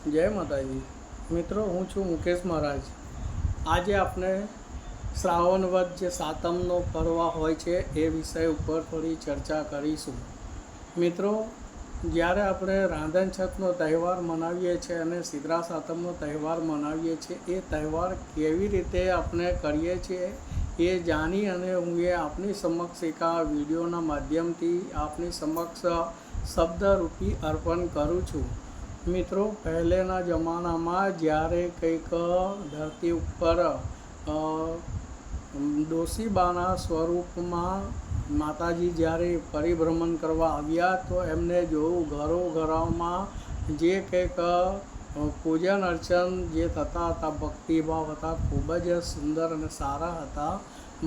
જય માતાજી મિત્રો, હું છું મુકેશ મહારાજ। આજે આપણે શ્રાવણ વદ જે સાતમનો પર્વ હોય છે એ વિષય ઉપર થોડી ચર્ચા કરીશું। મિત્રો, જ્યારે આપણે રાંધણ છઠનો તહેવાર મનાવીએ છીએ અને શીતળા સાતમનો તહેવાર મનાવીએ છીએ, એ તહેવાર કેવી રીતે આપણે કરીએ છીએ એ જાણી અને હું એ આપની સમક્ષ એક આ વિડીયોના માધ્યમથી આપની સમક્ષ શબ્દરૂપી અર્પણ કરું છું। મિત્રો, પહેલેના જમાનામાં જ્યારે કંઈક ધરતી ઉપર ડોશીબાના સ્વરૂપમાં માતાજી જ્યારે પરિભ્રમણ કરવા આવ્યા, તો એમને જોયું ઘરોમાં જે કંઈક પૂજન અર્ચન જે થતા હતા, ભક્તિભાવ હતા, ખૂબ જ સુંદર અને સારા હતા।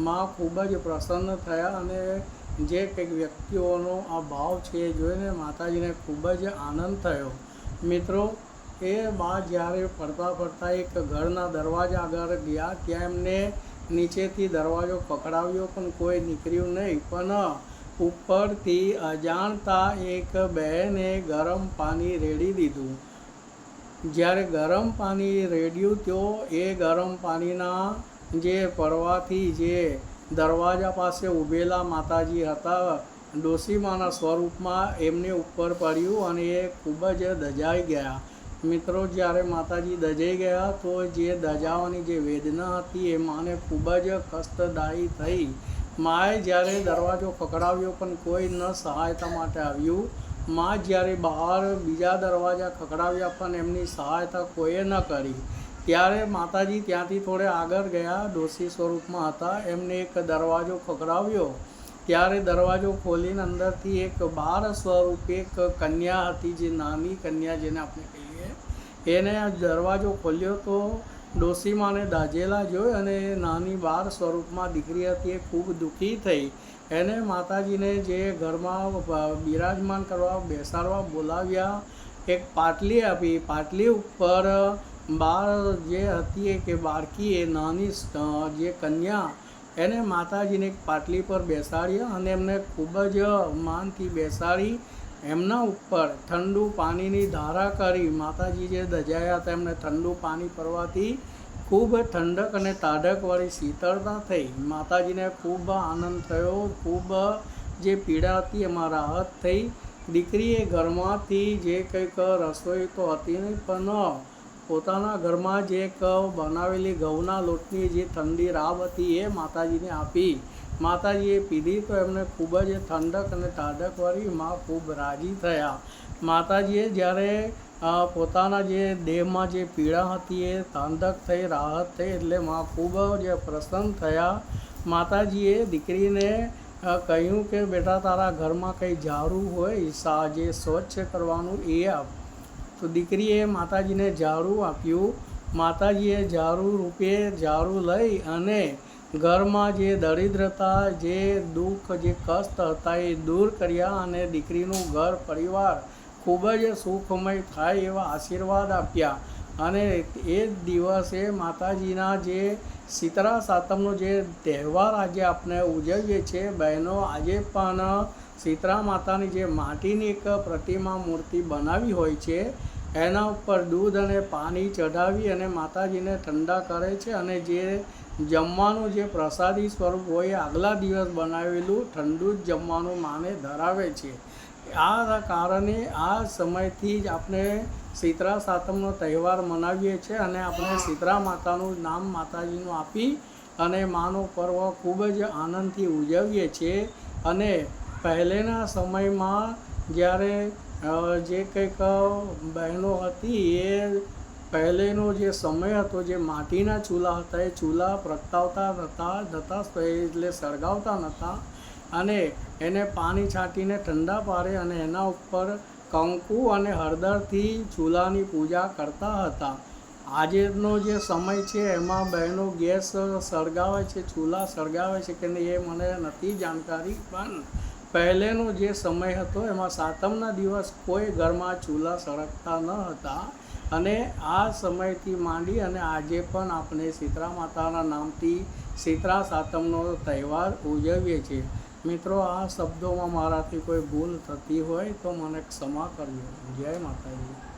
માં ખૂબ જ પ્રસન્ન થયા અને જે કંઈક વ્યક્તિઓનો આ ભાવ છે એ જોઈને માતાજીને ખૂબ જ આનંદ થયો। મિત્રો, એ બા જ્યારે ફરતા ફરતા એક ઘરના દરવાજા આગળ ગયા, ત્યાં એમને નીચેથી દરવાજો પકડાવ્યો પણ કોઈ નીકળ્યું નહીં, પણ ઉપરથી અજાણતા એક બહેને ગરમ પાણી રેડી દીધું। જ્યારે ગરમ પાણી રેડ્યું તો એ ગરમ પાણીના જે પડવાથી જે દરવાજા પાસે ઊભેલા માતાજી હતા ડોશીમાના સ્વરૂપમાં, એમને ઉપર પડ્યું અને એ ખૂબ જ દજાઈ ગયા। મિત્રો, જ્યારે માતાજી દજાઈ ગયા તો જે દજાવાની જે વેદના હતી એ માને ખૂબ જ કષ્ટદાયી થઈ। માએ જ્યારે દરવાજો ખખડાવ્યો પણ કોઈ ન સહાયતા માટે આવ્યું। મા જ્યારે બહાર બીજા દરવાજા ખખડાવ્યા પણ એમની સહાયતા કોઈએ ન કરી। ત્યારે માતાજી ત્યાંથી થોડે આગળ ગયા, ડોશી સ્વરૂપમાં હતા, એમને એક દરવાજો ખખડાવ્યો। ત્યારે દરવાજો ખોલીને અંદરથી એક બાર સ્વરૂપે એક કન્યા હતી, જે નાની કન્યા જેને આપણે કહીએ, એને દરવાજો ખોલ્યો તો ડોશીમાને દાઝેલા જોઈ અને નાની બાર સ્વરૂપમાં દીકરી હતી એ ખૂબ દુઃખી થઈ। એને માતાજીને જે ઘરમાં બિરાજમાન કરવા બેસાડવા બોલાવ્યા, એક પાટલી આપી। પાટલી ઉપર બાર જે હતી કે બાળકી, એ નાની જે કન્યા, એને માતાજીને એક પાટલી પર બેસાડ્યા અને એમને ખૂબ જ માનથી બેસાડી એમના ઉપર ઠંડુ પાણીની ધારા કરી। માતાજી જે દજાયા હતા એમને ઠંડુ પાણી પડવાથી ખૂબ ઠંડક અને ટાઢકવાળી શીતળતા થઈ। માતાજીને ખૂબ આનંદ થયો, ખૂબ જે પીડા હતી એમાં રાહત થઈ। દીકરીએ ઘરમાંથી જે કંઈક રસોઈ તો હતી નહીં, પણ પોતાના ઘરમાં જે એક બનાવેલી ઘઉંના લોટની જે ઠંડી રાબ હતી એ માતાજીને આપી। માતાજીએ પીધી તો એમને ખૂબ જ ઠંડક અને ટાઢકવાળી માં ખૂબ રાજી થયા। માતાજીએ જ્યારે પોતાના જે દેહમાં જે પીડા હતી એ ઠંડક થઈ, રાહત થઈ, એટલે માં ખૂબ જ પ્રસન્ન થયા। માતાજીએ દીકરીને કહ્યું કે બેટા, તારા ઘરમાં કંઈ ઝાડુ હોય જે સ્વચ્છ કરવાનું એ આપ। તો દીકરીએ માતાજીને ઝાડુ આપ્યું। માતાજીએ ઝાડુ રૂપે ઝાડુ લઈ અને ઘરમાં જે દરિદ્રતા, જે દુઃખ, જે કષ્ટ હતા એ દૂર કર્યા અને દીકરીનું ઘર પરિવાર ખૂબ જ સુખમય થાય એવા આશીર્વાદ આપ્યા। અને એ જ દિવસે માતાજીના જે શીતળા સાતમનો જે તહેવાર આજે આપણે ઉજવીએ છીએ બહેનો, આજે પણ શીતળા માતાની જે માટીની એક પ્રતિમા મૂર્તિ બનાવી હોય છે, એના ઉપર દૂધ અને પાણી ચઢાવી અને માતાજીને ઠંડા કરે છે અને જે જમવાનું જે પ્રસાદી સ્વરૂપ હોય આગલા દિવસ બનાવેલું ઠંડુ જ જમવાનું માને ધરાવે છે। આ કારણે આ સમયથી જ આપણે શીતળા સાતમનો તહેવાર મનાવીએ છીએ અને આપણે શીતળા માતાનું નામ માતાજીનું આપી અને માનો પર્વ ખૂબ જ આનંદથી ઉજવીએ છીએ। અને પહેલેના સમયમાં જ્યારે જે કંઈક બહેનો હતી, એ પહેલેનો જે સમય હતો, જે માટીના ચૂલા હતા એ ચૂલા પ્રગટાવતા નહોતા, એટલે સળગાવતા નહોતા, અને એને પાણી છાંટીને ઠંડા પાડે અને એના ઉપર કંકુ અને હળદરથી ચૂલાની પૂજા કરતા હતા। આજનો જે સમય છે એમાં બહેનો ગેસ સળગાવે છે, ચૂલા સળગાવે છે કે નહીં એ મને નથી જાણકારી, પણ પહેલેનો જે સમય હતો એમાં સાતમના દિવસ કોઈ ઘરમાં ચૂલા સળગતા ન હતા। અને આ સમયથી માંડી અને આજે પણ આપણે શીતળા માતાના નામથી શીતળા સાતમનો તહેવાર ઉજવીએ છીએ। મિત્રો, આ શબ્દોમાં મારાથી કોઈ ભૂલ થતી હોય તો મને ક્ષમા કરજો। જય માતાજી।